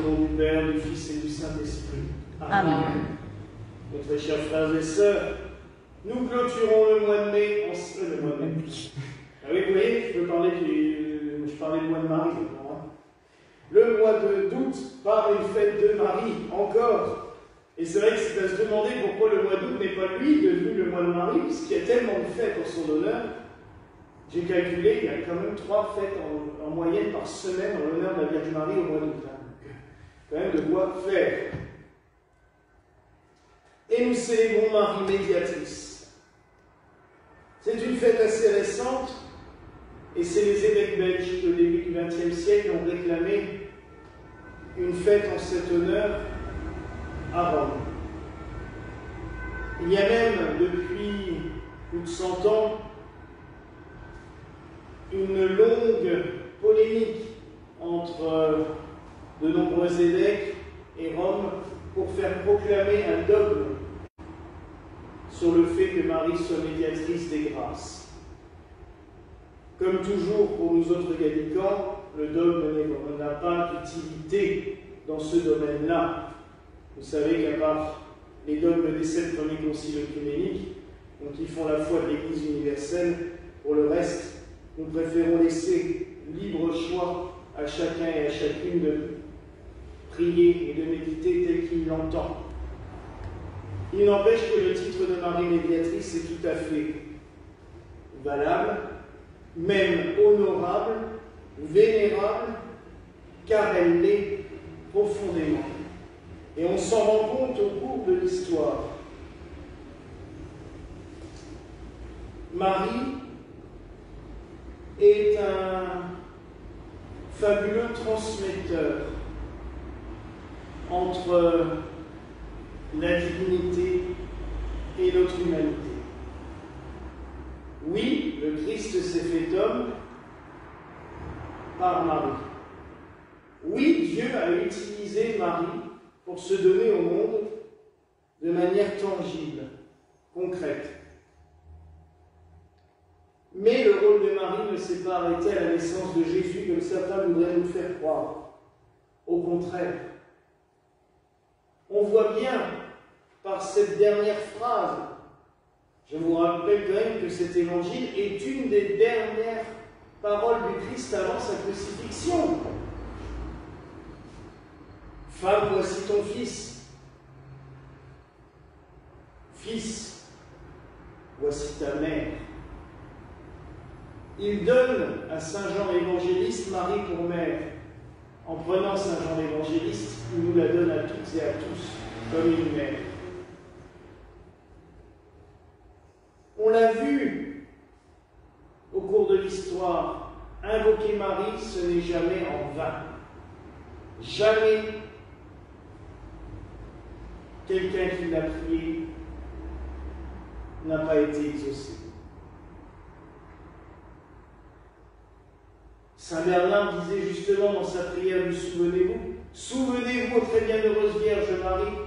au nom du Père, du Fils et du Saint-Esprit. Amen. Mes très chers frères et sœurs, nous clôturons le mois de mai le mois de mai. Ah oui, vous voyez, je parlais du mois de Marie maintenant. Hein. Le mois d'août par une fête de Marie, encore. Et c'est vrai que c'est à se demander pourquoi le mois d'août n'est pas lui devenu le mois de Marie, puisqu'il y a tellement de fêtes en son honneur. J'ai calculé, il y a quand même 3 fêtes en moyenne par semaine en l'honneur de la Vierge Marie au mois d'août. Quand même de quoi faire. Et nous célébrons Marie médiatrice. C'est une fête assez récente, et c'est les évêques belges au début du XXe siècle qui ont réclamé une fête en cet honneur à Rome. Il y a même, depuis plus de 100 ans, une longue polémique entre de nombreux évêques et Rome pour faire proclamer un dogme sur le fait que Marie soit médiatrice des grâces. Comme toujours pour nous autres gallicans, le dogme n'a pas d'utilité dans ce domaine-là. Vous savez qu'à part les dogmes des 7 premiers conciles œcuméniques, qui font la foi de l'Église universelle, pour le reste, nous préférons laisser libre choix à chacun et à chacune de prier et de méditer tel qu'il l'entend. Il n'empêche que le titre de Marie médiatrice est tout à fait valable, même honorable, vénérable, car elle l'est profondément. Et on s'en rend compte au cours de l'histoire. Marie est un fabuleux transmetteur entre la divinité et notre humanité. Oui, le Christ s'est fait homme par Marie. Oui, Dieu a utilisé Marie pour se donner au monde de manière tangible, concrète. Mais le rôle de Marie ne s'est pas arrêté à la naissance de Jésus comme certains voudraient nous faire croire. Au contraire, on voit bien par cette dernière phrase, je vous rappelle quand même que cet évangile est une des dernières paroles du Christ avant sa crucifixion. Femme, voici ton fils. Fils, voici ta mère. Il donne à Saint Jean l'évangéliste Marie pour mère. En prenant Saint Jean l'évangéliste, il nous la donne à toutes et à tous comme une mère. On l'a vu au cours de l'histoire, invoquer Marie, ce n'est jamais en vain. Jamais quelqu'un qui l'a prié n'a pas été exaucé. Saint Bernard disait justement dans sa prière du Souvenez-vous, souvenez-vous, ô très bienheureuse Vierge Marie,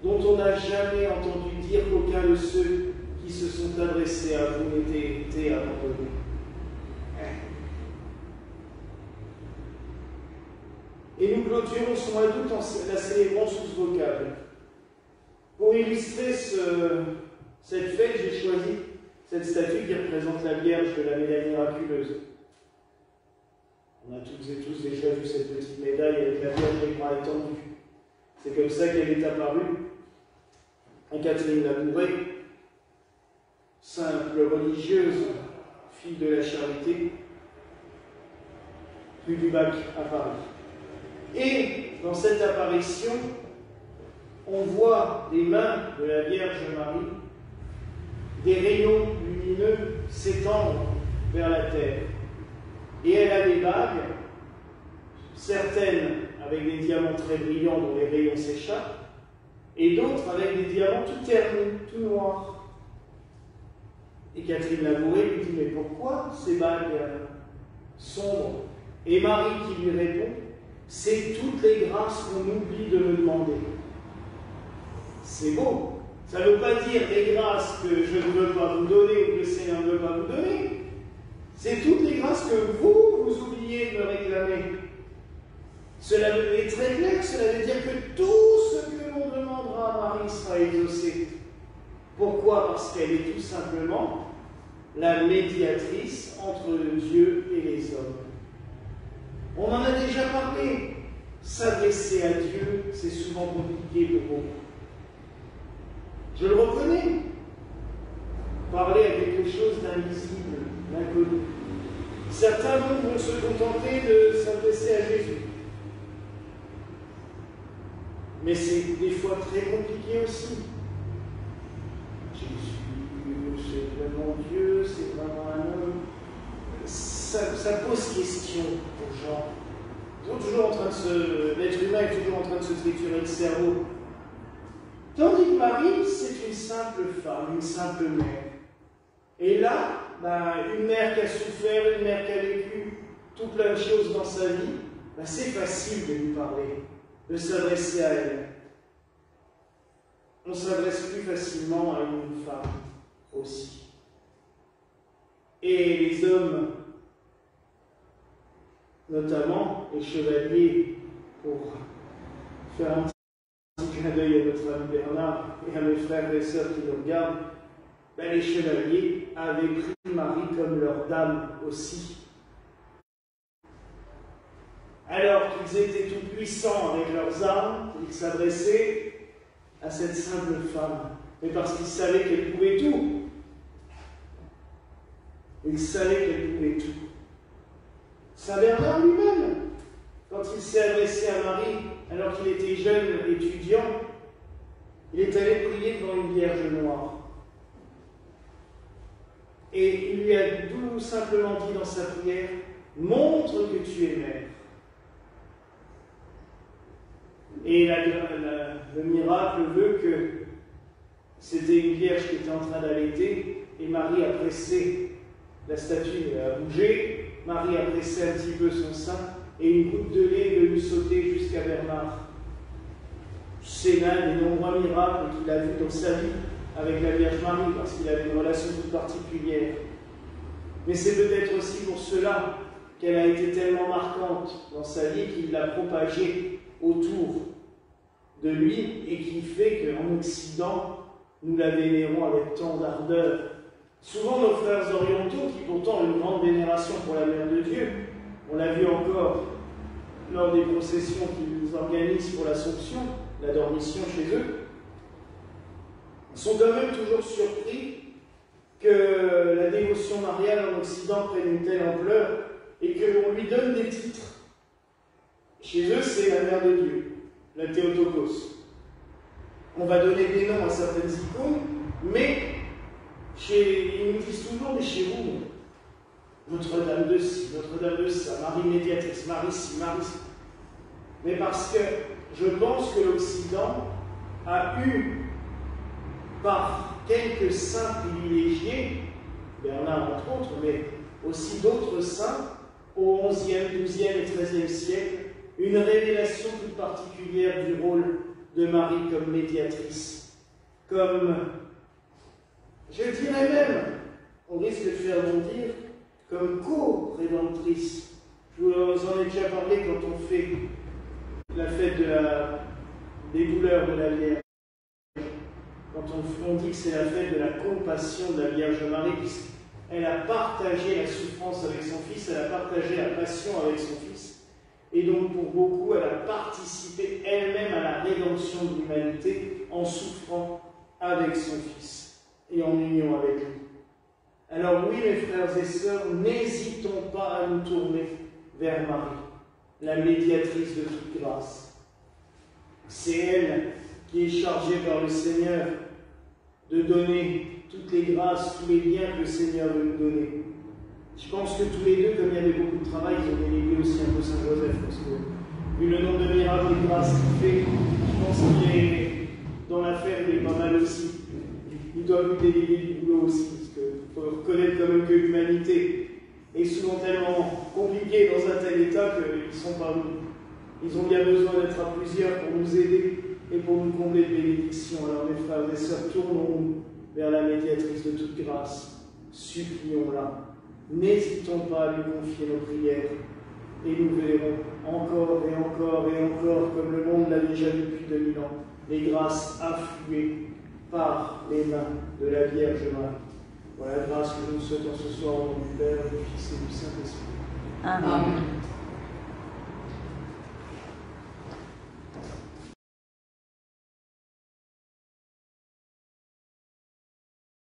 dont on n'a jamais entendu dire qu'aucun de ceux qui se sont adressés à vous n'était été abandonné. Et nous clôturons ce mois d'août en la célébrant sous ce vocable. Pour illustrer cette fête, j'ai choisi cette statue qui représente la Vierge de la médaille miraculeuse. On a toutes et tous déjà vu cette petite médaille avec la Vierge les bras étendus. C'est comme ça qu'elle est apparue à Catherine Labouré, simple religieuse, fille de la charité, rue du Bac à Paris. Et dans cette apparition, on voit des mains de la Vierge Marie, des rayons lumineux s'étendre vers la terre. Et elle a des bagues, certaines avec des diamants très brillants dont les rayons s'échappent, et d'autres avec des diamants tout ternis, tout noirs. Et Catherine Labouré lui dit, mais pourquoi ces bagues sombres? Et Marie qui lui répond, c'est toutes les grâces qu'on oublie de me demander. C'est beau. Ça ne veut pas dire les grâces que je ne veux pas vous donner ou que le Seigneur ne veut pas vous donner. C'est toutes les grâces que vous oubliez de me réclamer. Cela est très clair, cela veut dire que tout ce que l'on demandera à Marie sera exaucé. Pourquoi? Parce qu'elle est tout simplement la médiatrice entre Dieu et les hommes. On en a déjà parlé. S'adresser à Dieu, c'est souvent compliqué pour beaucoup. Je le reconnais. Parler à quelque chose d'invisible, d'inconnu. Certains vont se contenter de s'adresser à Jésus. Mais c'est des fois très compliqué aussi. Jésus, c'est vraiment Dieu, c'est vraiment un homme. Ça pose question aux gens. L'être humain est toujours en train de se triturer le cerveau. Tandis que Marie, c'est une simple femme, une simple mère. Et là, une mère qui a souffert, une mère qui a vécu tout plein de choses dans sa vie, c'est facile de lui parler, de s'adresser à elle. On s'adresse plus facilement à une femme aussi. Et les hommes, notamment les chevaliers, pour faire un petit clin d'œil à notre ami Bernard et à mes frères et sœurs qui nous regardent, les chevaliers avaient pris Marie comme leur dame aussi. Alors qu'ils étaient tout puissants avec leurs armes, ils s'adressaient à cette simple femme, mais parce qu'ils savaient qu'elle pouvait tout. Ils savaient qu'elle pouvait tout. Saint Bernard lui-même, quand il s'est adressé à Marie, alors qu'il était jeune étudiant, il est allé prier devant une Vierge noire. Et il lui a tout simplement dit dans sa prière, « Montre que tu es mère. » Et le miracle veut que c'était une vierge qui était en train d'allaiter, et Marie a pressé, la statue a bougé, Marie a pressé un petit peu son sein, et une goutte de lait est venue sauter jusqu'à Bernard. C'est l'un des nombreux miracles qu'il a vus dans sa vie avec la Vierge Marie, parce qu'il avait une relation toute particulière. Mais c'est peut-être aussi pour cela qu'elle a été tellement marquante dans sa vie qu'il l'a propagée autour de lui et qui fait qu'en Occident, nous la vénérons avec tant d'ardeur. Souvent nos frères orientaux, qui pourtant ont une grande vénération pour la Mère de Dieu, on l'a vu encore lors des processions qu'ils organisent pour l'Assomption, la dormition chez eux, sont quand même toujours surpris que la dévotion mariale en Occident prenne une telle ampleur et qu'on lui donne des titres. Chez eux, c'est la Mère de Dieu, la Théotokos. On va donner des noms à certaines icônes, mais ils nous disent toujours, mais chez vous, Notre-Dame de ci, Notre-Dame de ça, Marie médiatrice, Marie ci, Marie ci. Mais parce que je pense que l'Occident a eu, par quelques saints privilégiés, Bernard entre autres, mais aussi d'autres saints, au XIe, XIIe et XIIIe siècle, une révélation toute particulière du rôle de Marie comme médiatrice, comme, je dirais même, on risque de faire bondir, comme co-rédemptrice. Je vous en ai déjà parlé quand on fait la fête des douleurs de la Vierge. Quand on dit que c'est la fête de la compassion de la Vierge Marie, puisqu'elle a partagé la souffrance avec son Fils, elle a partagé la passion avec son Fils, et donc pour beaucoup, elle a participé elle-même à la rédemption de l'humanité en souffrant avec son Fils et en union avec lui. Alors oui, mes frères et sœurs, n'hésitons pas à nous tourner vers Marie, la médiatrice de toute grâce. C'est elle qui est chargée par le Seigneur de donner toutes les grâces, tous les biens que le Seigneur veut nous donner. Je pense que tous les deux, comme il y avait beaucoup de travail, ils ont délégué aussi un peu Saint-Joseph, parce que vu le nombre de miracles et de grâces qu'il fait, je pense qu'il est dans l'affaire, il est pas mal aussi. Il doit lui déléguer du boulot aussi, parce qu'il faut reconnaître quand même que l'humanité est souvent tellement compliquée dans un tel état qu'ils ont bien besoin d'être à plusieurs pour nous aider et pour nous combler de bénédictions. Alors mes frères et sœurs, tournons-nous vers la médiatrice de toute grâce, supplions-la. N'hésitons pas à lui confier nos prières. et nous verrons encore et encore et encore, comme le monde l'a déjà vu depuis 2000 ans, les grâces affluer par les mains de la Vierge Marie. Voilà la grâce que nous souhaitons ce soir au nom du Père, du Fils et du Saint-Esprit. Amen.